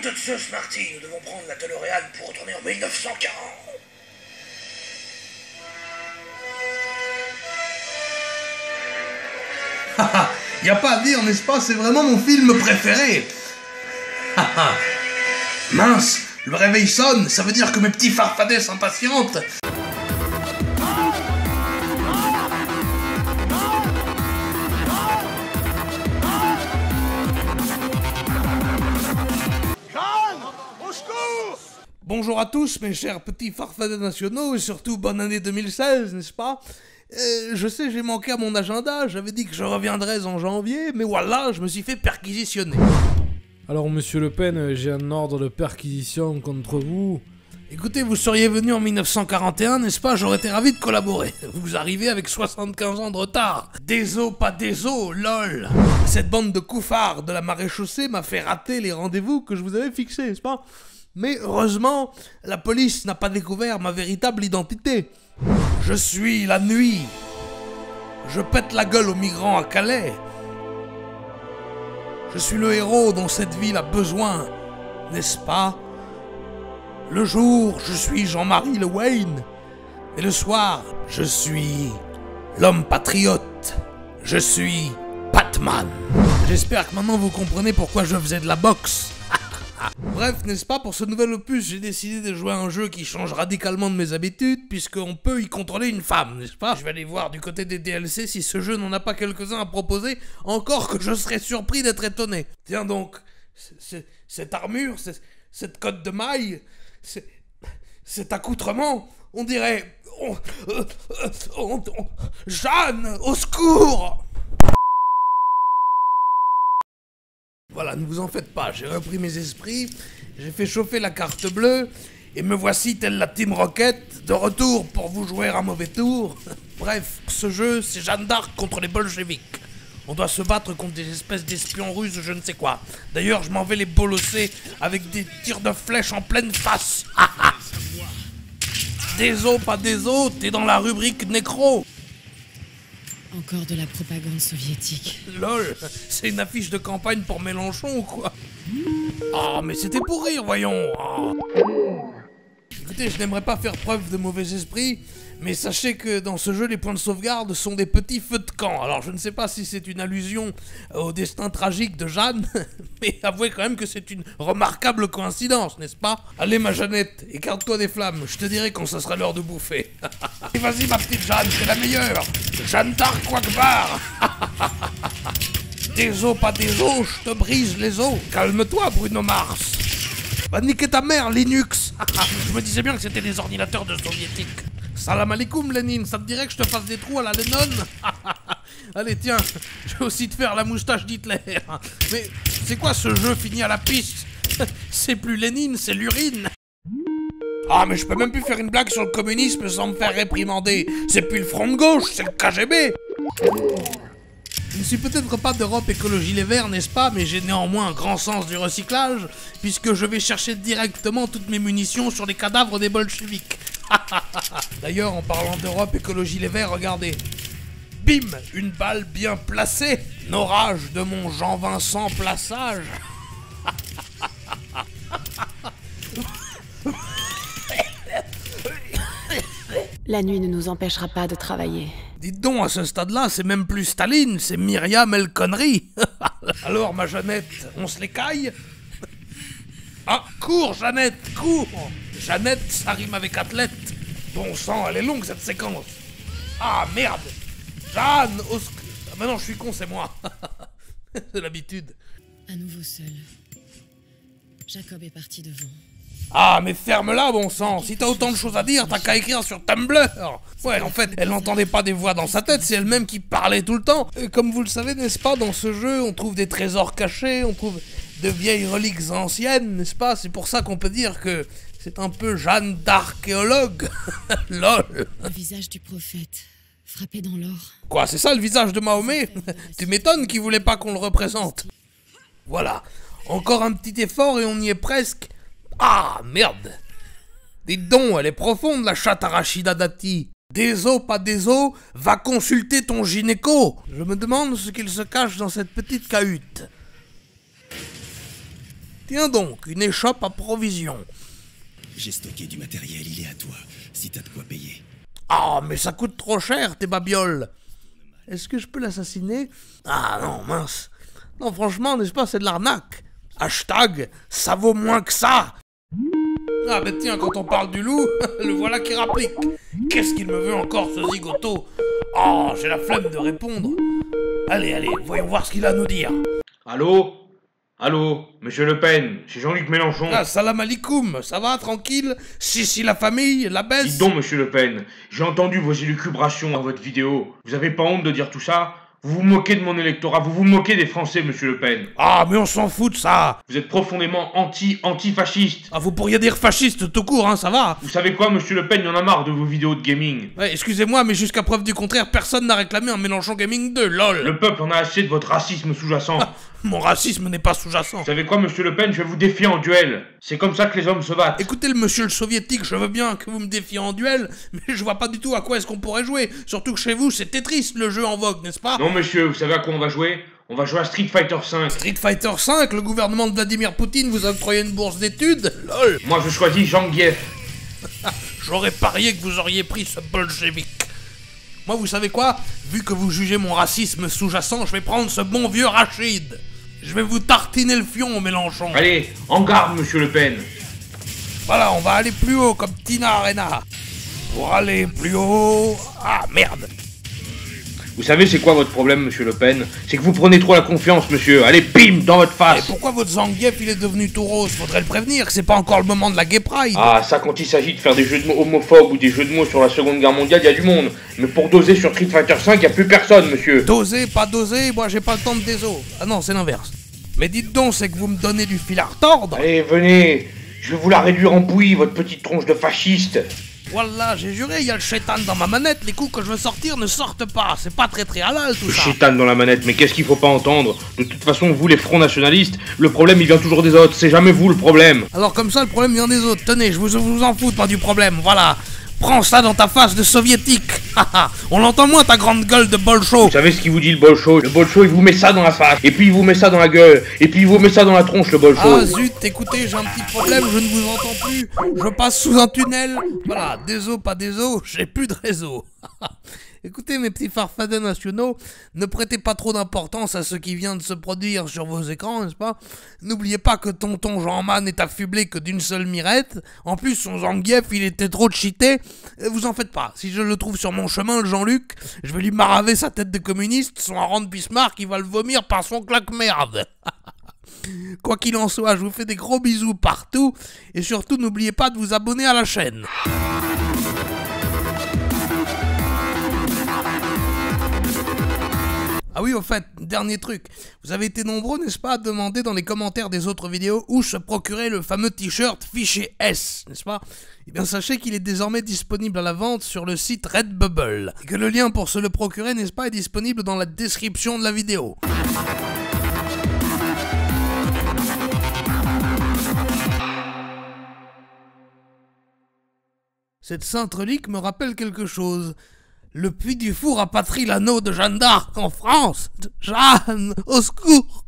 de Zeus, Marty, nous devons prendre la DeLorean pour retourner en 1940. Haha, y a pas à dire, n'est-ce pas? C'est vraiment mon film préféré. Haha. Mince, le réveil sonne, ça veut dire que mes petits farfadets s'impatientent. Bonjour à tous mes chers petits farfadets nationaux et surtout bonne année 2016, n'est-ce pas? Je sais, j'ai manqué à mon agenda, j'avais dit que je reviendrais en janvier, mais voilà, je me suis fait perquisitionner. Alors monsieur Le Pen, j'ai un ordre de perquisition contre vous. Écoutez, vous seriez venu en 1941, n'est-ce pas? J'aurais été ravi de collaborer. Vous arrivez avec 75 ans de retard. Désolé, pas désolé, lol. Cette bande de couffards de la maréchaussée m'a fait rater les rendez-vous que je vous avais fixés, n'est-ce pas? Mais heureusement, la police n'a pas découvert ma véritable identité. Je suis la nuit. Je pète la gueule aux migrants à Calais. Je suis le héros dont cette ville a besoin, n'est-ce pas? Le jour, je suis Jean-Marie Le Wayne. Et le soir, je suis l'homme patriote. Je suis Batman. J'espère que maintenant vous comprenez pourquoi je faisais de la boxe. Bref, n'est-ce pas, pour ce nouvel opus, j'ai décidé de jouer à un jeu qui change radicalement de mes habitudes, puisqu'on peut y contrôler une femme, n'est-ce pas? Je vais aller voir du côté des DLC si ce jeu n'en a pas quelques-uns à proposer, encore que je serais surpris d'être étonné. Tiens donc, cette armure, cette cotte de maille, cet accoutrement, on dirait... Jeanne, au secours! Voilà, ne vous en faites pas, j'ai repris mes esprits, j'ai fait chauffer la carte bleue, et me voici telle la Team Rocket, de retour pour vous jouer un mauvais tour. Bref, ce jeu, c'est Jeanne d'Arc contre les bolcheviks. On doit se battre contre des espèces d'espions russes, je ne sais quoi. D'ailleurs, je m'en vais les bolosser avec des tirs de flèches en pleine face. Désolé, pas désolé, t'es dans la rubrique nécro. Encore de la propagande soviétique. Lol, c'est une affiche de campagne pour Mélenchon ou quoi? Ah, mais c'était pour rire, voyons. Oh. Écoutez, je n'aimerais pas faire preuve de mauvais esprit, mais sachez que dans ce jeu, les points de sauvegarde sont des petits feux de camp. Alors, je ne sais pas si c'est une allusion au destin tragique de Jeanne, mais avouez quand même que c'est une remarquable coïncidence, n'est-ce pas? Allez, ma Jeannette, écarte-toi des flammes, je te dirai quand ça sera l'heure de bouffer. Et vas-y, ma petite Jeanne, c'est la meilleure. Jeanne d'Arc Quackbar. Des os, pas des os, je te brise les os. Calme-toi, Bruno Mars. Va niquer ta mère, Linux. Je me disais bien que c'était des ordinateurs de soviétiques. Salam alaikum, Lénine, ça te dirait que je te fasse des trous à la Lennon? Allez, tiens, je vais aussi te faire la moustache d'Hitler. Mais c'est quoi ce jeu fini à la piste? C'est plus Lénine, c'est l'urine. Ah, mais je peux même plus faire une blague sur le communisme sans me faire réprimander. C'est plus le Front de gauche, c'est le KGB. Je ne suis peut-être pas d'Europe Écologie Les Verts, n'est-ce pas, mais j'ai néanmoins un grand sens du recyclage, puisque je vais chercher directement toutes mes munitions sur les cadavres des bolcheviks. D'ailleurs, en parlant d'Europe Écologie Les Verts, regardez. Bim, une balle bien placée. Orage de mon Jean-Vincent Plaçage. La nuit ne nous empêchera pas de travailler. Dites donc, à ce stade-là, c'est même plus Staline, c'est Myriam El Connery. Alors, ma Jeannette, on se les caille? Ah, cours, Jeannette, cours! Jeannette, ça rime avec athlète. Bon sang, elle est longue, cette séquence. Ah, merde! Jeanne, au Ah, mais non, je suis con, c'est moi. C'est l'habitude. À nouveau seul. Jacob est parti devant. Ah, mais ferme-la, bon sang. Si t'as autant de choses à dire, t'as qu'à écrire sur Tumblr. Ouais, en fait, elle n'entendait pas des voix dans sa tête, c'est elle-même qui parlait tout le temps. Et comme vous le savez, n'est-ce pas, dans ce jeu, on trouve des trésors cachés, on trouve de vieilles reliques anciennes, n'est-ce pas? C'est pour ça qu'on peut dire que c'est un peu Jeanne d'archéologue. Lol. Le visage du prophète, frappé dans l'or. Quoi, c'est ça le visage de Mahomet? Tu m'étonnes qu'il voulait pas qu'on le représente. Voilà. Encore un petit effort et on y est presque. Ah, merde! Dites donc, elle est profonde, la chatte à Rachida Dati. Des os, pas des os, va consulter ton gynéco. Je me demande ce qu'il se cache dans cette petite cahute. Tiens donc, une échoppe à provisions. J'ai stocké du matériel, il est à toi, si t'as de quoi payer. Ah, mais ça coûte trop cher, tes babioles. Est-ce que je peux l'assassiner? Ah non, mince. Non, franchement, n'est-ce pas, c'est de l'arnaque. Hashtag, ça vaut moins que ça. Ah ben tiens, quand on parle du loup, le voilà qui rapplique. Qu'est-ce qu'il me veut encore, ce zigoto? Oh, j'ai la flemme de répondre. Allez, allez, voyons voir ce qu'il a à nous dire. Allô? Allô? Monsieur Le Pen, c'est Jean-Luc Mélenchon. Ah, salam alikoum, ça va, tranquille? Si, la famille, la baisse. Dites donc, monsieur Le Pen, j'ai entendu vos élucubrations dans votre vidéo. Vous avez pas honte de dire tout ça? Vous vous moquez de mon électorat, vous vous moquez des Français, monsieur Le Pen. Ah, mais on s'en fout de ça. Vous êtes profondément anti-fasciste. Ah, vous pourriez dire fasciste tout court, hein, ça va. Vous savez quoi, monsieur Le Pen, il y en a marre de vos vidéos de gaming. Ouais, excusez-moi, mais jusqu'à preuve du contraire, personne n'a réclamé un Mélenchon Gaming 2, lol. Le peuple en a assez de votre racisme sous-jacent. Ah, mon racisme n'est pas sous-jacent. Vous savez quoi, monsieur Le Pen, je vais vous défier en duel. C'est comme ça que les hommes se battent. Écoutez, le monsieur le soviétique, je veux bien que vous me défiez en duel, mais je vois pas du tout à quoi est-ce qu'on pourrait jouer. Surtout que chez vous, c'est Tetris, le jeu en vogue, n'est-ce pas? Non, monsieur, vous savez à quoi on va jouer? On va jouer à Street Fighter V. Street Fighter V, le gouvernement de Vladimir Poutine vous a octroyé une bourse d'études? Lol. Moi, je choisis Zangief. J'aurais parié que vous auriez pris ce bolchevique. Moi, vous savez quoi? Vu que vous jugez mon racisme sous-jacent, je vais prendre ce bon vieux Rachid. Je vais vous tartiner le fion, Mélenchon. Allez, en garde, monsieur Le Pen. Voilà, on va aller plus haut, comme Tina Arena. Pour aller plus haut... Ah, merde. Vous savez c'est quoi votre problème, monsieur Le Pen? C'est que vous prenez trop la confiance, monsieur. Allez, bim, dans votre Et face. pourquoi votre Zangief, il est devenu tout rose? Faudrait le prévenir que c'est pas encore le moment de la Gay Pride. Ah, ça, quand il s'agit de faire des jeux de mots homophobes ou des jeux de mots sur la Seconde Guerre mondiale, il y a du monde. Mais pour doser sur Street Fighter V, il y a plus personne, monsieur. Doser, pas doser, moi j'ai pas le temps de déso. Ah non, c'est l'inverse. Mais dites donc, c'est que vous me donnez du fil à retordre. Allez, venez. Je vais vous la réduire en bouillie, votre petite tronche de fasciste. Voilà, j'ai juré, il y a le chétan dans ma manette, les coups que je veux sortir ne sortent pas. C'est pas très halal tout Le ça. chétane dans la manette, mais qu'est-ce qu'il faut pas entendre? De toute façon, vous les fronts nationalistes, le problème il vient toujours des autres, c'est jamais vous le problème. Alors comme ça, le problème vient des autres. Tenez, je vous en fous pas du problème, voilà. Prends ça dans ta face de soviétique. On l'entend moins ta grande gueule de bolcho. Vous savez ce qu'il vous dit le bolcho? Le bolcho il vous met ça dans la face, et puis il vous met ça dans la gueule, et puis il vous met ça dans la tronche le bolcho. Ah zut, écoutez, j'ai un petit problème, je ne vous entends plus. Je passe sous un tunnel. Voilà, déso, pas déso, j'ai plus de réseau. Écoutez mes petits farfadets nationaux, ne prêtez pas trop d'importance à ce qui vient de se produire sur vos écrans, n'est-ce pas? N'oubliez pas que tonton Jean-Man est affublé que d'une seule mirette. En plus, son Zangief, il était trop cheaté. Vous en faites pas, si je le trouve sur mon chemin, le Jean-Luc, je vais lui maraver sa tête de communiste, son hareng de Bismarck, il va le vomir par son claque-merde. Quoi qu'il en soit, je vous fais des gros bisous partout, et surtout n'oubliez pas de vous abonner à la chaîne. Ah oui, au fait, dernier truc, vous avez été nombreux, n'est-ce pas, à demander dans les commentaires des autres vidéos où se procurer le fameux t-shirt fichier S, n'est-ce pas? Eh bien sachez qu'il est désormais disponible à la vente sur le site Redbubble, et que le lien pour se le procurer, n'est-ce pas, est disponible dans la description de la vidéo. Cette sainte relique me rappelle quelque chose. Le Puy du Fou rapatrie l'anneau de Jeanne d'Arc en France. Jeanne, au secours!